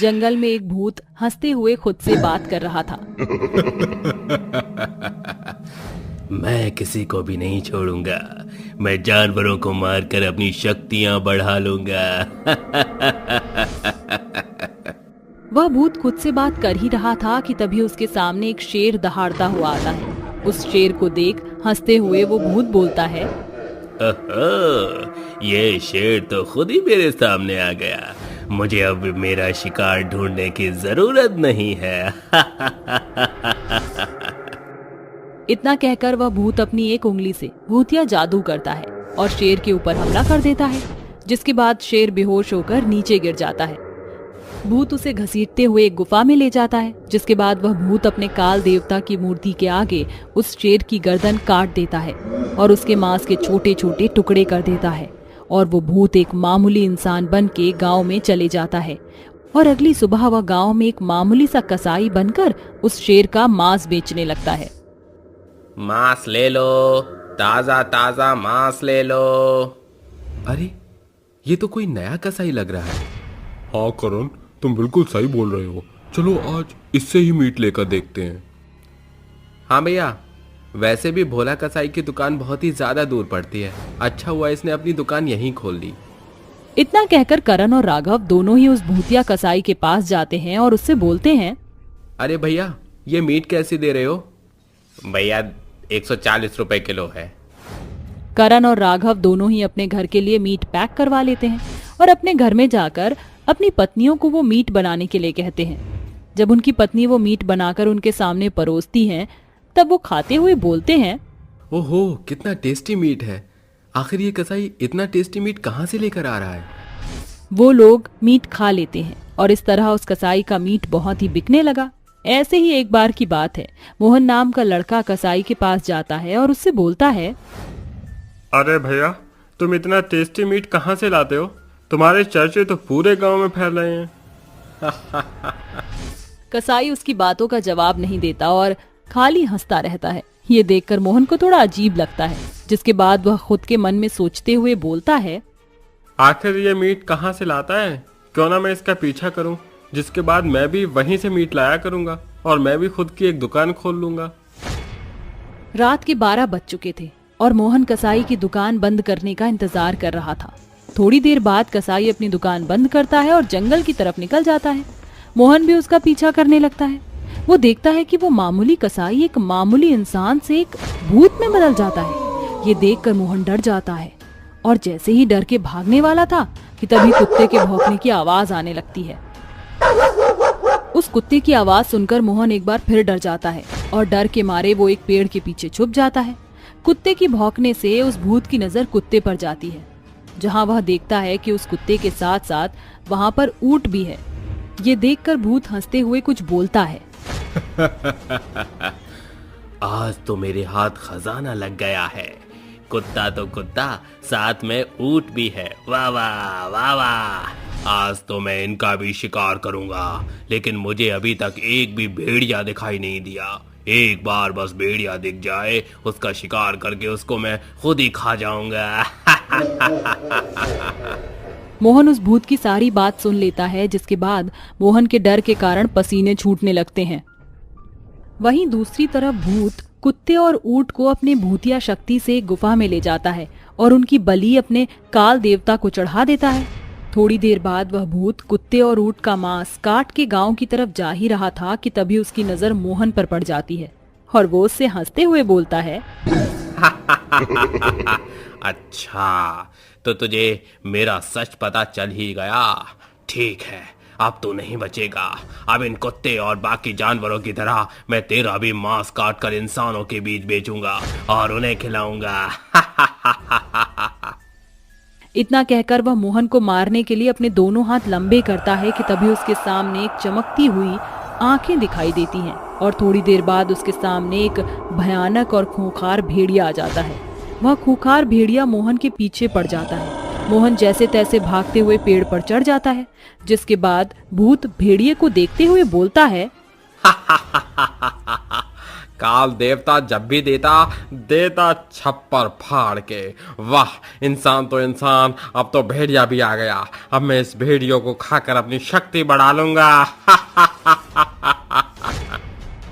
जंगल में एक भूत हंसते हुए खुद से बात कर रहा था। मैं किसी को भी नहीं छोड़ूंगा। मैं जानवरों को मारकर अपनी शक्तियां बढ़ा लूंगा। वह भूत खुद से बात कर ही रहा था कि तभी उसके सामने एक शेर दहाड़ता हुआ आता है। उस शेर को देख हंसते हुए वो भूत बोलता है, ओहो, ये शेर तो खुद ही मेरे सामने आ गया। मुझे अब मेरा शिकार ढूंढने की जरूरत नहीं है। इतना कहकर वह भूत अपनी एक उंगली से भूतिया जादू करता है और शेर के ऊपर हमला कर देता है, जिसके बाद शेर बेहोश होकर नीचे गिर जाता है। भूत उसे घसीटते हुए एक गुफा में ले जाता है, जिसके बाद वह भूत अपने काल देवता की मूर्ति के आगे उस शेर की गर्दन काट देता है और उसके मांस के छोटे छोटे टुकड़े कर देता है और वो भूत एक मामूली इंसान बन के गाँव में चले जाता है। और अगली सुबह वह गाँव में एक मामूली सा कसाई बनकर उस शेर का मांस बेचने लगता है। मांस ले लो, ताजा ताजा मांस ले लो। अरे, ये तो कोई नया कसाई लग रहा है। हाँ करण, तुम बिल्कुल सही बोल रहे हो। चलो आज इससे ही मीट लेकर देखते हैं। हाँ भैया, वैसे भी भोला कसाई की दुकान बहुत ही ज्यादा दूर पड़ती है। अच्छा हुआ इसने अपनी दुकान यहीं खोल ली। इतना कहकर करण और राघव दोनों ही उस भूतिया कसाई के पास जाते हैं और उससे बोलते हैं, अरे भैया, ये मीट कैसे दे रहे हो? भैया 140 रुपए किलो है। करण और राघव दोनों ही अपने घर के लिए मीट पैक करवा लेते हैं और अपने घर में जाकर अपनी पत्नियों को वो मीट बनाने के लिए कहते हैं। जब उनकी पत्नी वो मीट बनाकर उनके सामने परोसती हैं, तब वो खाते हुए बोलते हैं, ओहो, कितना टेस्टी मीट है। आखिर ये कसाई इतना टेस्टी मीट कहाँ से लेकर आ रहा है? वो लोग मीट खा लेते हैं और इस तरह उस कसाई का मीट बहुत ही बिकने लगा। ऐसे ही एक बार की बात है, मोहन नाम का लड़का कसाई के पास जाता है और उससे बोलता है, अरे भैया, तुम इतना टेस्टी मीट कहाँ से लाते हो? तुम्हारे चर्चे तो पूरे गांव में फैल रहे हैं। कसाई उसकी बातों का जवाब नहीं देता और खाली हंसता रहता है। ये देखकर मोहन को थोड़ा अजीब लगता है, जिसके बाद वह खुद के मन में सोचते हुए बोलता है, आखिर ये मीट कहाँ से लाता है? क्यों ना मैं इसका पीछा करूं, जिसके बाद मैं भी वहीं से मीट लाया करूंगा और मैं भी खुद की एक दुकान खोल लूंगा। रात के 12 बज चुके थे और मोहन कसाई की दुकान बंद करने का इंतजार कर रहा था। थोड़ी देर बाद कसाई अपनी दुकान बंद करता है और जंगल की तरफ निकल जाता है। मोहन भी उसका पीछा करने लगता है। वो देखता है कि वो मामूली कसाई एक मामूली इंसान से एक भूत में बदल जाता है। ये देखकर मोहन डर जाता है और जैसे ही डर के भागने वाला था कि तभी कुत्ते के भौंकने की आवाज आने लगती है। उस कुत्ते की आवाज सुनकर मोहन एक बार फिर डर जाता है और डर के मारे वो एक पेड़ के पीछे छुप जाता है। कुत्ते की भौंकने से उस भूत की नजर कुत्ते पर जाती है, जहां वह देखता है कि उस कुत्ते के साथ साथ वहां पर ऊंट भी है। ये देखकर भूत हंसते हुए कुछ बोलता है, आज तो मेरे हाथ खजाना लग गया है। कुत्ता तो कुत्ता, साथ में ऊंट भी है। वाह वाह वाह वाह। आज तो मैं इनका भी शिकार करूंगा, लेकिन मुझे अभी तक एक भी भेड़िया दिखाई नहीं दिया। एक बार बस भेड़िया दिख जाए, उसका शिकार करके उसको मैं खुद ही खा जाऊंगा। मोहन उस भूत की सारी बात सुन लेता है, जिसके बाद मोहन के डर के कारण पसीने छूटने लगते हैं। वहीं दूसरी तरफ भूत कुत्ते और ऊंट को अपने भूतिया शक्ति से एक गुफा में ले जाता है और उनकी बलि अपने काल देवता को चढ़ा देता है। थोड़ी देर बाद वह भूत कुत्ते और ऊंट का मांस काट के गांव की तरफ जा ही रहा था कि तभी उसकी नजर मोहन पर पड़ जाती है और वो उससे हंसते हुए बोलता है, अच्छा, तो तुझे मेरा सच पता चल ही गया। ठीक है, अब तो नहीं बचेगा। अब इन कुत्ते और बाकी जानवरों की तरह मैं तेरा भी मांस काट कर इंसानों के बीच बेचूंगा और उन्हें खिलाऊंगा। इतना कहकर वह मोहन को मारने के लिए अपने दोनों हाथ लंबे करता है कि तभी उसके सामने एक चमकती हुई आंखें दिखाई देती हैं और थोड़ी देर बाद उसके सामने एक भयानक और खूंखार भेड़िया आ जाता है। वह खूंखार भेड़िया मोहन के पीछे पड़ जाता है। मोहन जैसे तैसे भागते हुए पेड़ पर चढ़ जाता है, जिसके बाद भूत भेड़िए को देखते हुए बोलता है, काल देवता जब भी देता छप्पर फाड़ के। वाह, इंसान तो इंसान, अब तो भेड़िया भी आ गया। अब मैं इस भेड़ियों को खाकर अपनी शक्ति बढ़ा लूंगा।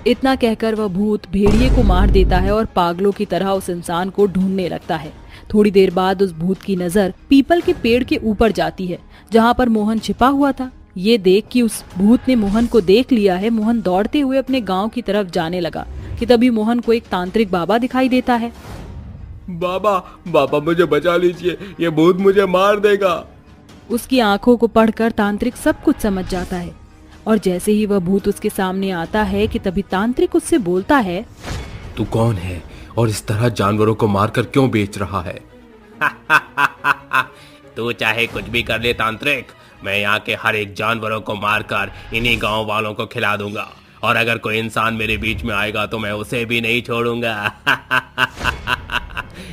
इतना कहकर वह भूत भेड़िए को मार देता है और पागलों की तरह उस इंसान को ढूंढने लगता है। थोड़ी देर बाद उस भूत की नजर पीपल के पेड़ के ऊपर जाती है जहाँ पर मोहन छिपा हुआ था। ये देख कि उस भूत ने मोहन को देख लिया है, मोहन दौड़ते हुए अपने गांव की तरफ जाने लगा कि तभी मोहन को एक तांत्रिक बाबा दिखाई देता है। बाबा मुझे बचा लीजिए, ये भूत मुझे मार देगा। उसकी आंखों को पढ़कर तांत्रिक सब कुछ समझ जाता है और जैसे ही वह भूत उसके सामने आता है कि तभी तांत्रिक उससे बोलता है, तू कौन है और इस तरह जानवरों को मारकर क्यों बेच रहा है? तू चाहे कुछ भी कर ले तांत्रिक, मैं यहाँ के हर एक जानवरों को मारकर इन्हीं गांव वालों को खिला दूंगा, और अगर कोई इंसान मेरे बीच में आएगा तो मैं उसे भी नहीं छोड़ूंगा।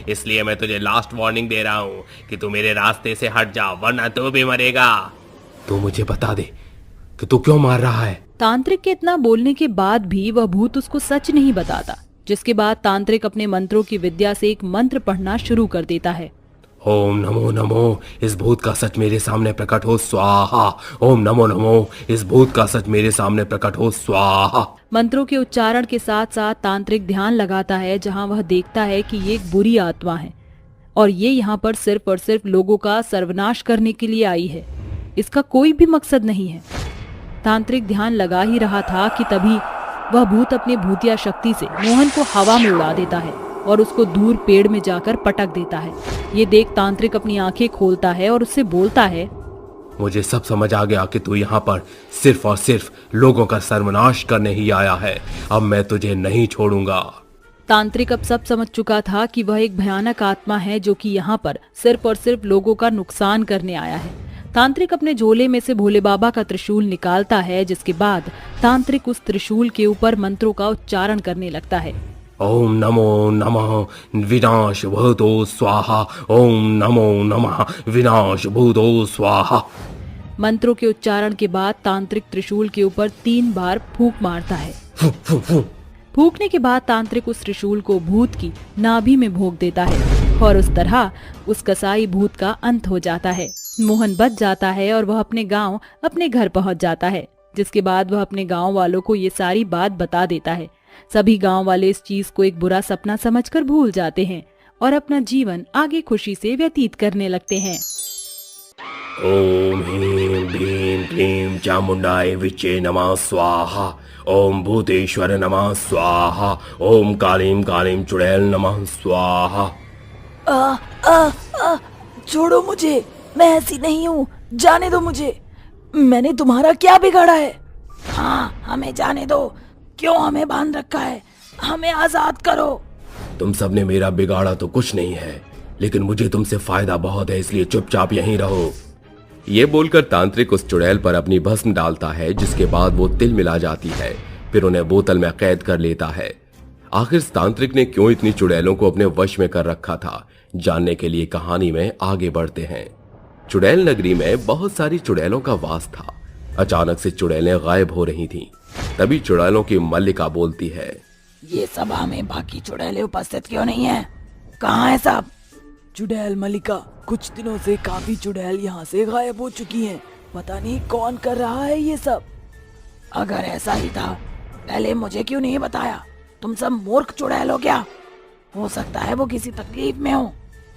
इसलिए मैं तुझे लास्ट वार्निंग दे रहा हूँ कि तू मेरे रास्ते से हट जा, वरना तू भी मरेगा। तू मुझे बता दे कि तू क्यों मार रहा है? तांत्रिक के इतना बोलने के बाद भी वह भूत उसको सच नहीं बताता, जिसके बाद तांत्रिक अपने मंत्रों की विद्या से एक मंत्र पढ़ना शुरू कर देता है। ओम नमो नमो, इस भूत का सच मेरे सामने प्रकट हो स्वाहा। ओम नमो नमो, इस भूत का सच मेरे सामने प्रकट हो स्वाहा। मंत्रों के उच्चारण के साथ साथ तांत्रिक ध्यान लगाता है, जहां वह देखता है कि ये एक बुरी आत्मा है और ये यहाँ पर सिर्फ और सिर्फ लोगों का सर्वनाश करने के लिए आई है। इसका कोई भी मकसद नहीं है। तांत्रिक ध्यान लगा ही रहा था कि तभी वह भूत अपनी भूतिया शक्ति से मोहन को हवा में उड़ा देता है और उसको दूर पेड़ में जाकर पटक देता है। ये देख तांत्रिक अपनी आंखें खोलता है और उससे बोलता है, मुझे सब समझ आ गया कि तू यहाँ पर सिर्फ और सिर्फ लोगों का सर्वनाश करने ही आया है। अब मैं तुझे नहीं छोड़ूंगा। तांत्रिक अब सब समझ चुका था कि वह एक भयानक आत्मा है जो कि यहाँ पर सिर्फ और सिर्फ लोगों का नुकसान करने आया है। तांत्रिक अपने झोले में से भोले बाबा का त्रिशूल निकालता है, जिसके बाद तांत्रिक उस त्रिशूल के ऊपर मंत्रों का उच्चारण करने लगता है। ओम नमो नमः विनाश भूतो स्वाहा। ओम नमो नमः विनाश भूतो स्वाहा। मंत्रों के उच्चारण के बाद तांत्रिक त्रिशूल के ऊपर 3 बार फूंक मारता है। फूंकने के बाद तांत्रिक उस त्रिशूल को भूत की नाभि में भोंक देता है और उस तरह उस कसाई भूत का अंत हो जाता है। मोहन बच जाता है और वह अपने गांव अपने घर पहुंच जाता है, जिसके बाद वह अपने गांव वालों को ये सारी बात बता देता है। सभी गांव वाले इस चीज को एक बुरा सपना समझकर भूल जाते हैं और अपना जीवन आगे खुशी से व्यतीत करने लगते हैं। ओम ह्रीं भीं क्लीं चामुंडाय विचे नमः स्वाहा। ओम भूतेश्वर नमः स्वाहा। ओम कालीं कालीं चुड़ैल नमः स्वाहा। छोड़ो मुझे, मैं ऐसी नहीं हूँ, जाने दो मुझे। मैंने तुम्हारा क्या बिगाड़ा है? हाँ, हमें जाने दो। क्यों हमें बांध रखा है? हमें आजाद करो। तुम सबने मेरा बिगाड़ा तो कुछ नहीं है, लेकिन मुझे तुमसे फायदा बहुत है, इसलिए चुपचाप यहीं रहो। ये बोलकर तांत्रिक उस चुड़ैल पर अपनी भस्म डालता है, जिसके बाद वो तिल मिला जाती है। फिर उन्हें बोतल में कैद कर लेता है। आखिर तांत्रिक ने क्यों इतनी चुड़ैलों को अपने वश में कर रखा था, जानने के लिए कहानी में आगे बढ़ते हैं। चुड़ैल नगरी में बहुत सारी चुड़ैलों का वास था। अचानक से चुड़ैलें गायब हो रही थीं। तभी चुड़ैलों की मल्लिका बोलती है, ये सभा में बाकी चुड़ैलें उपस्थित क्यों नहीं है? कहाँ है सब? चुड़ैल मल्लिका, कुछ दिनों से काफी चुड़ैल यहाँ से गायब हो चुकी हैं। पता नहीं कौन कर रहा है ये सब। अगर ऐसा ही था, पहले मुझे क्यों नहीं बताया? तुम सब मूर्ख चुड़ैल हो क्या? हो सकता है वो किसी तकलीफ में हो।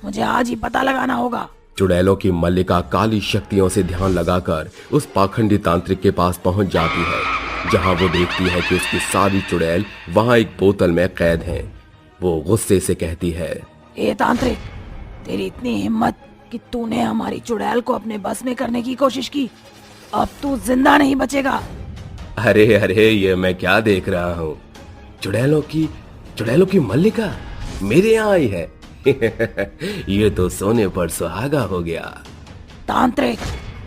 मुझे आज ही पता लगाना होगा। चुड़ैलों की मल्लिका काली शक्तियों से ध्यान लगाकर उस पाखंडी तांत्रिक के पास पहुंच जाती है, जहां वो देखती है कि उसकी सारी चुड़ैल वहां एक बोतल में कैद हैं। वो गुस्से से कहती है, ए तांत्रिक, तेरी इतनी हिम्मत कि तूने हमारी चुड़ैल को अपने बस में करने की कोशिश की। अब तू जिंदा नहीं बचेगा। अरे अरे, ये मैं क्या देख रहा हूँ? चुड़ैलों की मल्लिका मेरे यहाँ आई है। ये तो सोने पर सुहागा हो गया। तांत्रिक,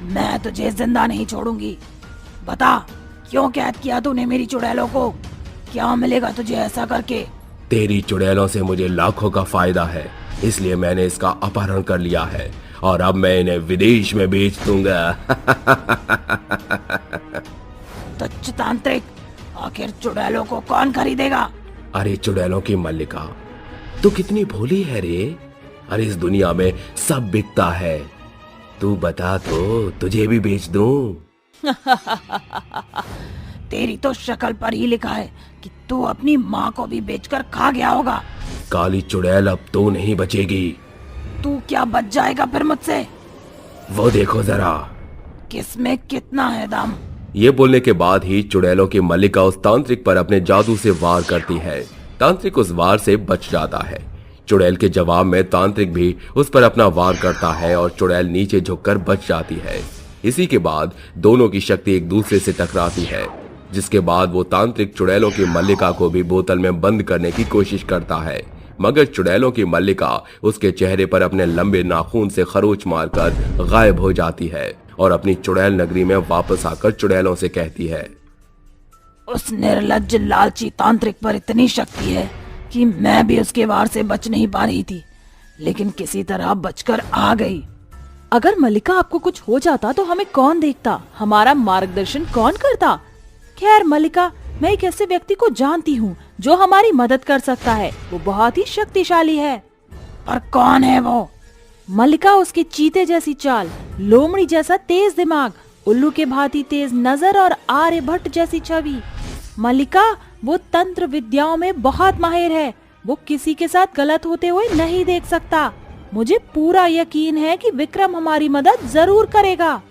मैं तुझे जिंदा नहीं छोड़ूंगी। बता, क्यों कैद किया तूने मेरी चुड़ैलों को? क्या मिलेगा तुझे ऐसा करके? तेरी चुड़ैलों से मुझे लाखों का फायदा है, इसलिए मैंने इसका अपहरण कर लिया है और अब मैं इन्हें विदेश में बेच दूंगा। तुच्छ तांत्रिक, आखिर चुड़ैलों को कौन खरीदेगा? अरे चुड़ैलों की मल्लिका, तू कितनी भोली है रे। अरे इस दुनिया में सब बिकता है, तू बता तो तुझे भी बेच दूं। तेरी तो शक्ल पर ही लिखा है कि तू अपनी माँ को भी बेचकर खा गया होगा। काली चुड़ैल, अब तो नहीं बचेगी। तू क्या बच जाएगा फिर मुझसे? वो देखो जरा। किसमें कितना है दम? ये बोलने के बाद ही चुड़ैलों की मल्लिका उस तांत्रिक पर अपने जादू से वार करती है। तांत्रिक उस वार से बच जाता है। चुड़ैल के जवाब में तांत्रिक भी उस पर अपना वार करता है और चुड़ैल नीचे झुककर बच जाती है। इसी के बाद दोनों की शक्ति एक दूसरे से टकराती है, जिसके बाद वो तांत्रिक चुड़ैलों की मल्लिका को भी बोतल में बंद करने की कोशिश करता है, मगर चुड़ैलों की मल्लिका उसके चेहरे पर अपने लंबे नाखून से खरोच मारकर गायब हो जाती है और अपनी चुड़ैल नगरी में वापस आकर चुड़ैलों से कहती है, उस निर्लज्ज लालची तांत्रिक पर इतनी शक्ति है कि मैं भी उसके वार से बच नहीं पा रही थी, लेकिन किसी तरह बचकर आ गई। अगर मल्लिका आपको कुछ हो जाता तो हमें कौन देखता, हमारा मार्गदर्शन कौन करता? खैर मल्लिका, मैं एक ऐसे व्यक्ति को जानती हूँ जो हमारी मदद कर सकता है। वो बहुत ही शक्तिशाली है। और कौन है वो? मल्लिका, उसकी चीते जैसी चाल, लोमड़ी जैसा तेज दिमाग, उल्लू के भांति तेज नजर और आर्यभट्ट जैसी छवि। मल्लिका, वो तंत्र विद्याओं में बहुत माहिर है। वो किसी के साथ गलत होते हुए नहीं देख सकता। मुझे पूरा यकीन है कि विक्रम हमारी मदद जरूर करेगा।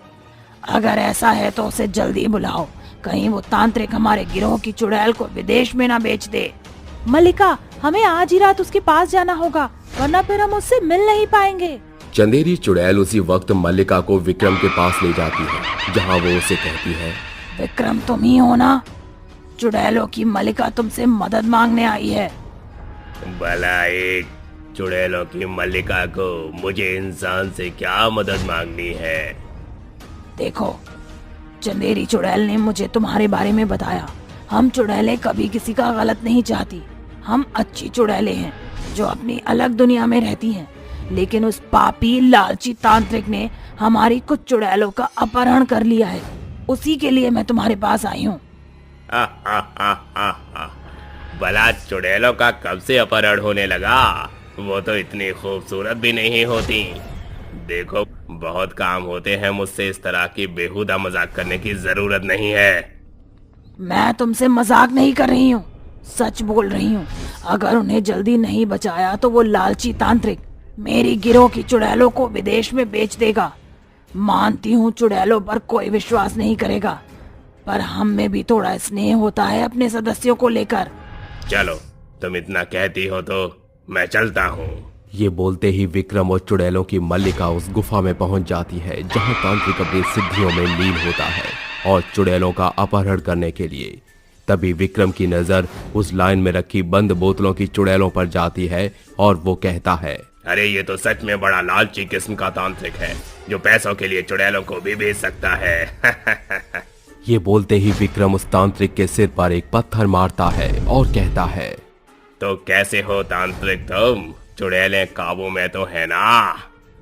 अगर ऐसा है तो उसे जल्दी बुलाओ, कहीं वो तांत्रिक हमारे गिरोह की चुड़ैल को विदेश में ना बेच दे। मल्लिका, हमें आज ही रात उसके पास जाना होगा, वरना फिर हम उससे मिल नहीं पाएंगे। चंदेरी चुड़ैल उसी वक्त मल्लिका को विक्रम के पास ले जाती है, जहाँ वो उसे कहती है, विक्रम तुम ही हो ना? चुड़ैलों की मल्लिका तुमसे मदद मांगने आई है। भला एक चुड़ैलों की मल्लिका को मुझे इंसान से क्या मदद मांगनी है? देखो, चंदेरी चुड़ैल ने मुझे तुम्हारे बारे में बताया। हम चुड़ैलें कभी किसी का गलत नहीं चाहती। हम अच्छी चुड़ैलें हैं जो अपनी अलग दुनिया में रहती हैं, लेकिन उस पापी लालची तांत्रिक ने हमारी कुछ चुड़ैलों का अपहरण कर लिया है। उसी के लिए मैं तुम्हारे पास आई हूँ। भला चुड़ैलों का कब से अपहरण होने लगा? वो तो इतनी खूबसूरत भी नहीं होती। देखो, बहुत काम होते हैं मुझसे, इस तरह की बेहुदा मजाक करने की जरूरत नहीं है। मैं तुमसे मजाक नहीं कर रही हूँ, सच बोल रही हूँ। अगर उन्हें जल्दी नहीं बचाया तो वो लालची तांत्रिक मेरी गिरोह की चुड़ैलों को विदेश में बेच देगा। मानती हूँ चुड़ैलों पर कोई विश्वास नहीं करेगा, पर हम में भी थोड़ा स्नेह होता है अपने सदस्यों को लेकर। चलो, तुम इतना कहती हो तो मैं चलता हूँ। ये बोलते ही विक्रम और चुड़ैलों की मल्लिका उस गुफा में पहुंच जाती है, जहां तांत्रिक अपनी सिद्धियों में लीन होता है और चुड़ैलों का अपहरण करने के लिए। तभी विक्रम की नजर उस लाइन में रखी बंद बोतलों की चुड़ैलों पर जाती है और वो कहता है, अरे ये तो सच में बड़ा लालची किस्म का तांत्रिक है, जो पैसों के लिए चुड़ैलों को भी बेच सकता है। ये बोलते ही विक्रम उस तांत्रिक के सिर पर एक पत्थर मारता है और कहता है, तो कैसे हो तांत्रिक तुम? चुड़ैलें काबू में तो है ना?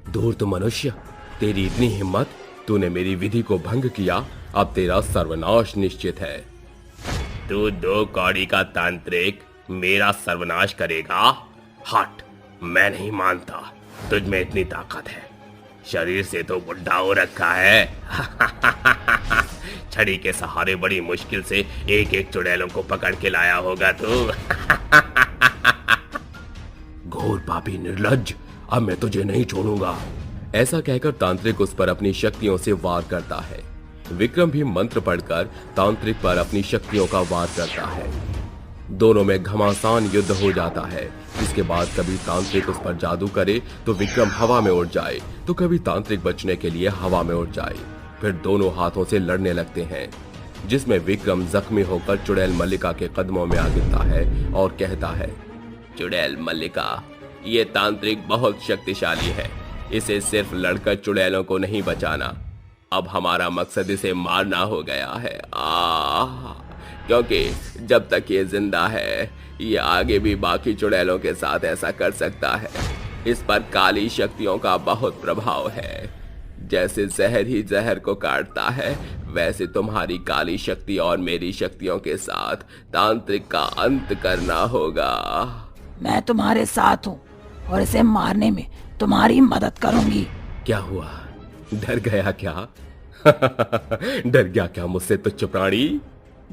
दूर तो मनुष्य, तेरी इतनी हिम्मत, तूने मेरी विधि को भंग किया, अब तेरा सर्वनाश निश्चित है। तू 2 कौड़ी का तांत्रिक मेरा सर्वनाश करेगा? हट, मैं नहीं मानता, तुझ में इतनी ताकत है। शरीर से तो बुढ़ा हो रखा है। छड़ी के सहारे बड़ी मुश्किल से एक एक चुड़ैलों को पकड़ के लाया होगा तू। घोर पापी निर्लज्ज, अब मैं तुझे नहीं छोड़ूंगा। ऐसा कहकर तांत्रिक उस पर अपनी शक्तियों से वार करता है। विक्रम भी मंत्र पढ़कर तांत्रिक पर अपनी शक्तियों का वार करता है। दोनों में घमासान युद्ध हो जाता है, जिसके बाद कभी तांत्रिक उस पर जादू करे तो विक्रम हवा में उड़ जाए, तो कभी तांत्रिक बचने के लिए हवा में उड़ जाए। फिर दोनों हाथों से लड़ने लगते हैं, जिसमें विक्रम जख्मी होकर चुड़ैल मल्लिका के कदमों में आ गिरता है और कहता है, चुड़ैल मल्लिका, ये तांत्रिक बहुत शक्तिशाली है। इसे सिर्फ लड़कर चुड़ैलों को नहीं बचाना, अब हमारा मकसद इसे मारना हो गया है। क्योंकि जब तक ये जिंदा है, ये आगे भी बाकी चुड़ैलों के साथ ऐसा कर सकता है। इस पर काली शक्तियों का बहुत प्रभाव है। जैसे जहर ही जहर को काटता है, वैसे तुम्हारी काली शक्ति और मेरी शक्तियों के साथ तांत्रिक का अंत करना होगा। मैं तुम्हारे साथ हूँ और इसे मारने में तुम्हारी मदद करूंगी। क्या हुआ, डर गया क्या? डर गया क्या मुझसे तुच्छ प्राणी?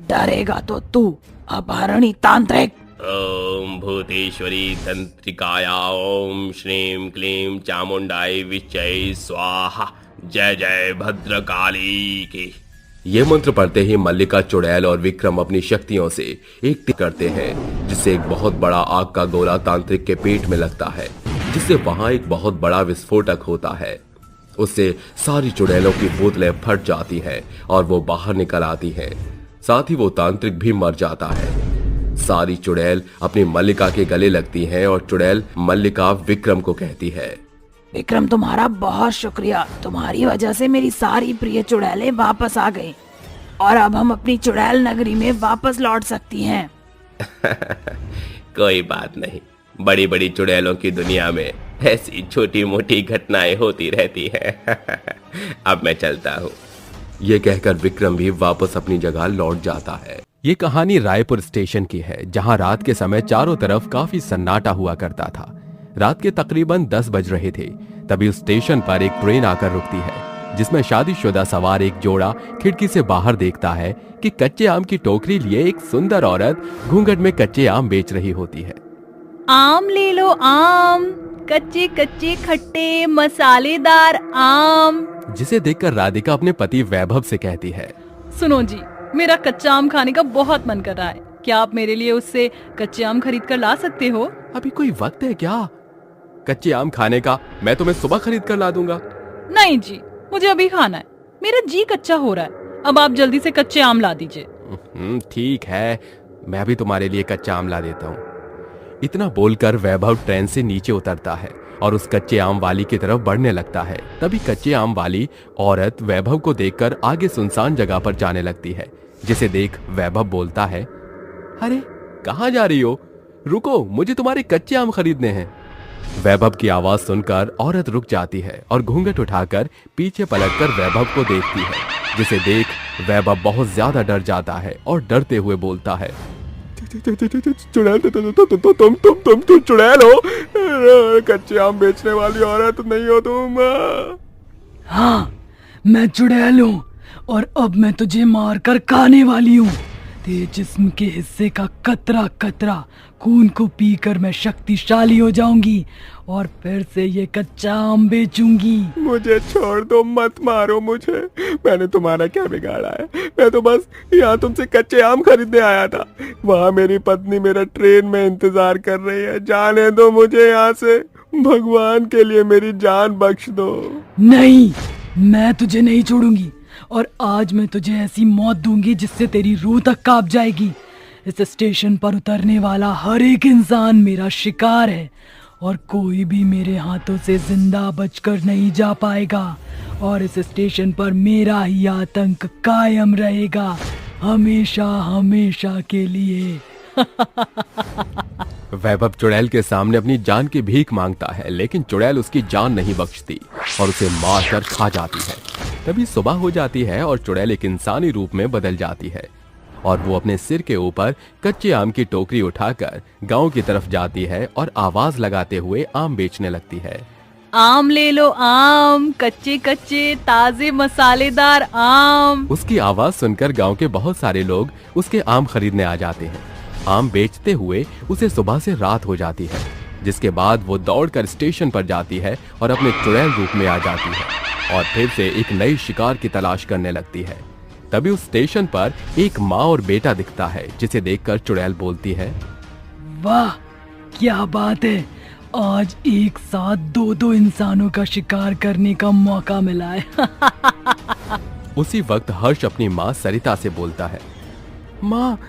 डरेगा तो तू अपहरणी तांत्रिक। ओम भूतेश्वरी तंत्रिकाया ओम श्रीं क्लीं चामुंडाई विचय स्वाहा। जय जय भद्रकाली की। ये मंत्र पढ़ते ही मल्लिका, चुड़ैल और विक्रम अपनी शक्तियों से एक करते हैं, जिससे एक बहुत बड़ा आग का गोला तांत्रिक के पेट में लगता है, जिससे वहां एक बहुत बड़ा विस्फोटक होता है। उससे सारी चुड़ैलों की बोतलें फट जाती हैं और वो बाहर निकल आती हैं। साथ ही वो तांत्रिक भी मर जाता है। सारी चुड़ैल अपनी मल्लिका के गले लगती हैं और चुड़ैल मल्लिका विक्रम को कहती है, विक्रम तुम्हारा बहुत शुक्रिया। तुम्हारी वजह से मेरी सारी प्रिय चुड़ैलें वापस आ गईं और अब हम अपनी चुड़ैल नगरी में वापस लौट सकती हैं। कोई बात नहीं, बड़ी बड़ी चुड़ैलों की दुनिया में ऐसी छोटी मोटी घटनाएं होती रहती हैं। अब मैं चलता हूँ। ये कहकर विक्रम भी वापस अपनी जगह लौट जाता है। ये कहानी रायपुर स्टेशन की है, जहां रात के समय चारों तरफ काफी सन्नाटा हुआ करता था। रात के तकरीबन 10 बज रहे थे। तभी उस स्टेशन पर एक ट्रेन आकर रुकती है, जिसमें शादीशुदा सवार एक जोड़ा खिड़की से बाहर देखता है कि कच्चे आम की टोकरी लिए एक सुंदर औरत घूंघट में कच्चे आम बेच रही होती है। आम ले लो आम, कच्चे कच्चे खट्टे मसालेदार आम। जिसे देखकर राधिका अपने पति वैभव से कहती है, सुनो जी, मेरा कच्चा आम खाने का बहुत मन कर रहा है। क्या आप मेरे लिए उससे कच्चे आम खरीद कर ला सकते हो? अभी कोई वक्त है क्या कच्चे आम खाने का? मैं तुम्हें सुबह खरीद कर ला दूंगा। नहीं जी, मुझे अभी खाना है। मेरा जी कच्चा हो रहा है। अब आप जल्दी से कच्चे आम ला दीजिए। ठीक है, मैं भी तुम्हारे लिए कच्चा आम ला देता हूँ। इतना बोलकर वैभव ट्रेन से नीचे उतरता है और उस कच्चे आम वाली की तरफ बढ़ने लगता है। तभी कच्चे आम वाली औरत वैभव को देखकर आगे सुनसान जगह पर जाने लगती है, जिसे देख वैभव बोलता है, अरे कहाँ जा रही हो? रुको, मुझे तुम्हारे कच्चे आम खरीदने हैं। वैभव की आवाज सुनकर औरत रुक जाती है और घूंघट उठाकर पीछे पलटकर वैभव को देखती है, जिसे देख वैभव बहुत ज्यादा डर जाता है और डरते हुए बोलता है, चुड़ैल, तुम चुड़ैल हो? कच्चे आम बेचने वाली औरत नहीं हो तुम? हाँ, मैं चुड़ैल हूँ और अब मैं तुझे मारकर खाने वाली हूँ। तेरे जिस्म के हिस्से का कतरा कतरा खून को पीकर मैं शक्तिशाली हो जाऊंगी और फिर से ये कच्चा आम बेचूंगी। मुझे छोड़ दो, मत मारो मुझे। मैंने तुम्हारा क्या बिगाड़ा है? मैं तो बस यहाँ तुमसे कच्चे आम खरीदने आया था। वहाँ मेरी पत्नी मेरा ट्रेन में इंतजार कर रही है। जाने दो मुझे यहाँ से। भगवान के लिए मेरी जान बख्श दो। नहीं, मैं तुझे नहीं छोड़ूंगी और आज मैं तुझे ऐसी मौत दूंगी जिससे तेरी रूह तक कांप जाएगी। इस स्टेशन पर उतरने वाला हर एक इंसान मेरा शिकार है और कोई भी मेरे हाथों से जिंदा बचकर नहीं जा पाएगा और इस स्टेशन पर मेरा ही आतंक कायम रहेगा, हमेशा हमेशा के लिए। वैभव चुड़ैल के सामने अपनी जान की भीख मांगता है, लेकिन चुड़ैल उसकी जान नहीं बख्शती और उसे मारकर खा जाती है। तभी सुबह हो जाती है और चुड़ैल एक इंसानी रूप में बदल जाती है और वो अपने सिर के ऊपर कच्चे आम की टोकरी उठाकर गांव की तरफ जाती है और आवाज लगाते हुए आम बेचने लगती है। आम ले लो आम, कच्चे कच्चे ताजे मसालेदार आम। उसकी आवाज सुनकर गांव के बहुत सारे लोग उसके आम खरीदने आ जाते हैं। आम बेचते हुए उसे सुबह से रात हो जाती है, जिसके बाद वो दौड़कर स्टेशन पर जाती है और अपने चुड़ैल रूप में आ जाती है और फिर से एक नई शिकार की तलाश करने लगती है। तभी उस स्टेशन पर एक माँ और बेटा दिखता है, जिसे देखकर चुड़ैल बोलती है, वाह क्या बात है, आज एक साथ दो इंसानों का शिकार करने का मौका मिला है। उसी वक्त हर्ष अपनी माँ सरिता से बोलता है, माँ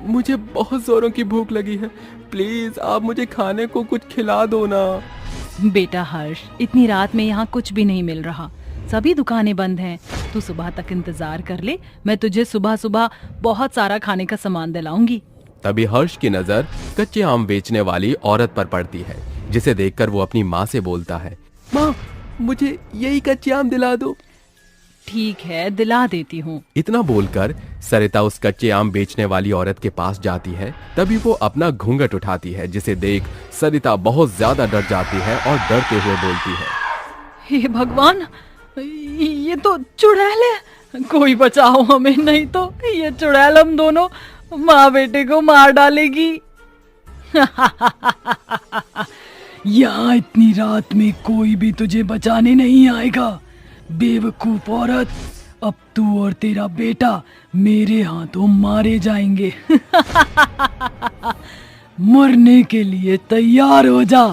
मुझे बहुत जोरों की भूख लगी है, प्लीज आप मुझे खाने को कुछ खिला दो ना। बेटा हर्ष, इतनी रात में यहाँ कुछ भी नहीं मिल रहा, सभी दुकानें बंद हैं। तू सुबह तक इंतजार कर ले, मैं तुझे सुबह सुबह बहुत सारा खाने का सामान दिलाऊंगी। तभी हर्ष की नजर कच्चे आम बेचने वाली औरत पर पड़ती है, जिसे देखकर वो अपनी माँ से बोलता है, माँ मुझे यही कच्चे आम दिला दो, ठीक है, दिला देती हूँ। इतना बोलकर सरिता उस कच्चे आम बेचने वाली औरत के पास जाती है। तभी वो अपना घूंघट उठाती है, जिसे देख सरिता बहुत ज्यादा डर जाती है और डरते हुए बोलती है, हे भगवान, ये तो चुड़ैल है, कोई बचाओ हमें, नहीं तो ये चुड़ैल हम दोनों माँ बेटे को मार डालेगी। यहाँ इतनी रात में कोई भी तुझे बचाने नहीं आएगा, बेवकूफ औरत। अब तू और तेरा बेटा मेरे हाथों मारे जाएंगे। मरने के लिए तैयार हो जा।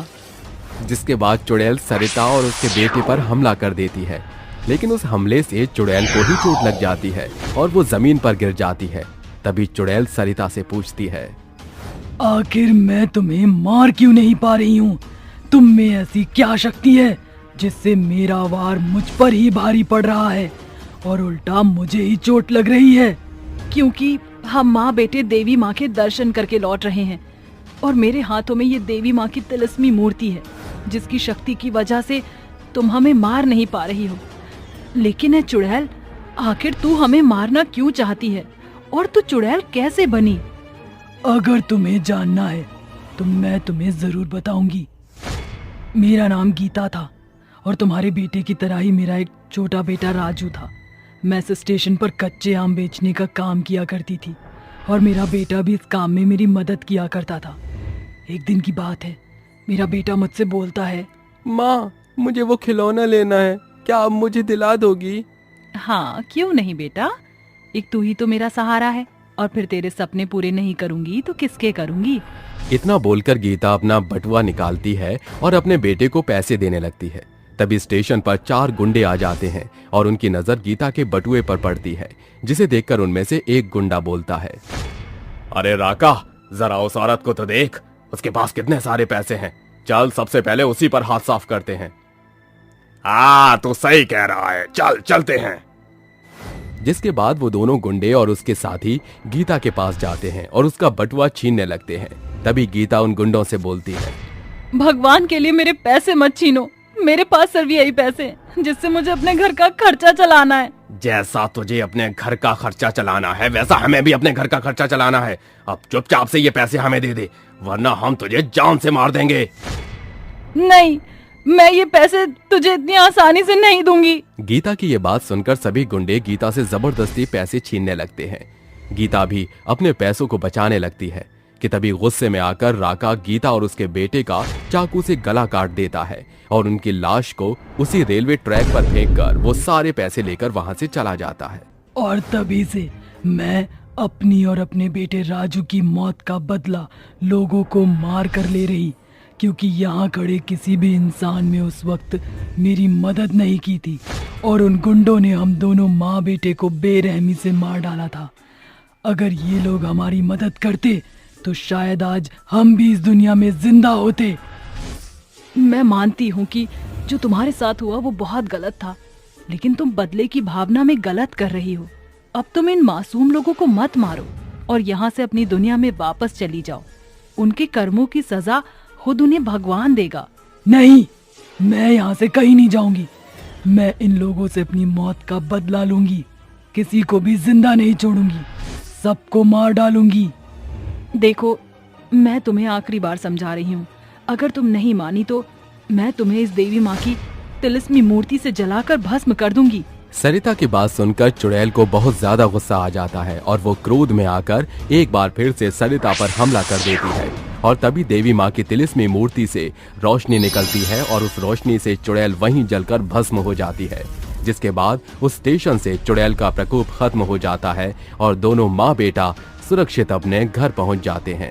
जिसके बाद चुड़ैल सरिता और उसके बेटे पर हमला कर देती है, लेकिन उस हमले से चुड़ैल को ही चोट लग जाती है और वो जमीन पर गिर जाती है। तभी चुड़ैल सरिता से पूछती है, आखिर मैं तुम्हें मार क्यों नहीं पा रही हूँ? तुम में ऐसी क्या शक्ति है जिससे मेरा वार मुझ पर ही भारी पड़ रहा है और उल्टा मुझे ही चोट लग रही है? क्योंकि हम माँ बेटे देवी माँ के दर्शन करके लौट रहे हैं और मेरे हाथों में ये देवी माँ की तिलस्मी मूर्ति है, जिसकी शक्ति की वजह से तुम हमें मार नहीं पा रही हो। लेकिन है चुड़ैल, आखिर तू हमें मारना क्यों चाहती है और तू चुड़ैल कैसे बनी? अगर तुम्हें जानना है तो मैं तुम्हें जरूर बताऊंगी। मेरा नाम गीता था और तुम्हारे बेटे की तरह ही मेरा एक छोटा बेटा राजू था। मैं इस स्टेशन पर कच्चे आम बेचने का काम किया करती थी और मेरा बेटा भी इस काम में मेरी मदद किया करता था। एक दिन की बात है, मेरा बेटा मुझसे बोलता है, माँ मुझे वो खिलौना लेना है, क्या आप मुझे दिला दोगी? हाँ, क्यों नहीं बेटा, एक तू ही तो मेरा सहारा है और फिर तेरे सपने पूरे नहीं करूंगी तो किसके करूंगी? इतना बोलकर गीता अपना बटुआ निकालती है और अपने बेटे को पैसे देने लगती है। तभी स्टेशन पर 4 गुंडे आ जाते हैं और उनकी नजर गीता के बटुए पर पड़ती है, जिसे देखकर उनमें से एक गुंडा बोलता है, अरे राका, जरा उस औरत को तो देख, उसके पास कितने सारे पैसे हैं। चल सबसे पहले उसी पर हाथ साफ करते हैं। हाँ, तो सही कह रहा है, चल चलते हैं। जिसके बाद वो दोनों गुंडे और उसके साथी गीता के पास जाते हैं और उसका बटुआ छीनने लगते हैं। तभी गीता उन गुंडों से बोलती है, भगवान के लिए मेरे पैसे मत छीनो, मेरे पास सिर्फ यही पैसे हैं जिससे मुझे अपने घर का खर्चा चलाना है। जैसा तुझे अपने घर का खर्चा चलाना है वैसा हमें भी अपने घर का खर्चा चलाना है। अब चुपचाप से ये पैसे हमें दे दे, वरना हम तुझे जान से मार देंगे। नहीं, मैं ये पैसे तुझे इतनी आसानी से नहीं दूंगी। गीता की ये बात सुनकर सभी गुंडे गीता से जबरदस्ती पैसे छीनने लगते हैं। गीता भी अपने पैसों को बचाने लगती है कि तभी गुस्से में आकर राका गीता और उसके बेटे का चाकू से गला काट देता है और उनकी लाश को उसी रेलवे ट्रैक पर फेंककर वो सारे पैसे लेकर वहां से चला जाता है। और तभी से मैं अपनी और अपने बेटे राजू की मौत का बदला लोगों को मार कर ले रही, क्योंकि यहाँ खड़े किसी भी इंसान ने उस वक्त मेरी मदद नहीं की थी और उन गुंडों ने हम दोनों माँ बेटे को बेरहमी से मार डाला था। अगर ये लोग हमारी मदद करते तो शायद आज हम भी इस दुनिया में जिंदा होते। मैं मानती हूँ कि जो तुम्हारे साथ हुआ वो बहुत गलत था, लेकिन तुम बदले की भावना में गलत कर रही हो। अब तुम इन मासूम लोगों को मत मारो और यहाँ से अपनी दुनिया में वापस चली जाओ। उनके कर्मों की सजा खुद उन्हें भगवान देगा। नहीं, मैं यहाँ से कहीं नहीं जाऊंगी। मैं इन लोगों से अपनी मौत का बदला लूंगी, किसी को भी जिंदा नहीं छोड़ूंगी, सबको मार डालूंगी। देखो, मैं तुम्हें आखिरी बार समझा रही हूँ, अगर तुम नहीं मानी तो मैं तुम्हें इस देवी माँ की तिलस्मी मूर्ति से जलाकर भस्म कर दूंगी। सरिता की बात सुनकर चुड़ैल को बहुत ज्यादा गुस्सा आ जाता है और वो क्रोध में आकर एक बार फिर से सरिता पर हमला कर देती है और तभी देवी माँ की तिलस्मी मूर्ति से रोशनी निकलती है और उस रोशनी से चुड़ैल वहीं जलकर भस्म हो जाती है। जिसके बाद उस स्टेशन से चुड़ैल का प्रकोप खत्म हो जाता है और दोनों माँ बेटा सुरक्षित अपने घर पहुंच जाते हैं।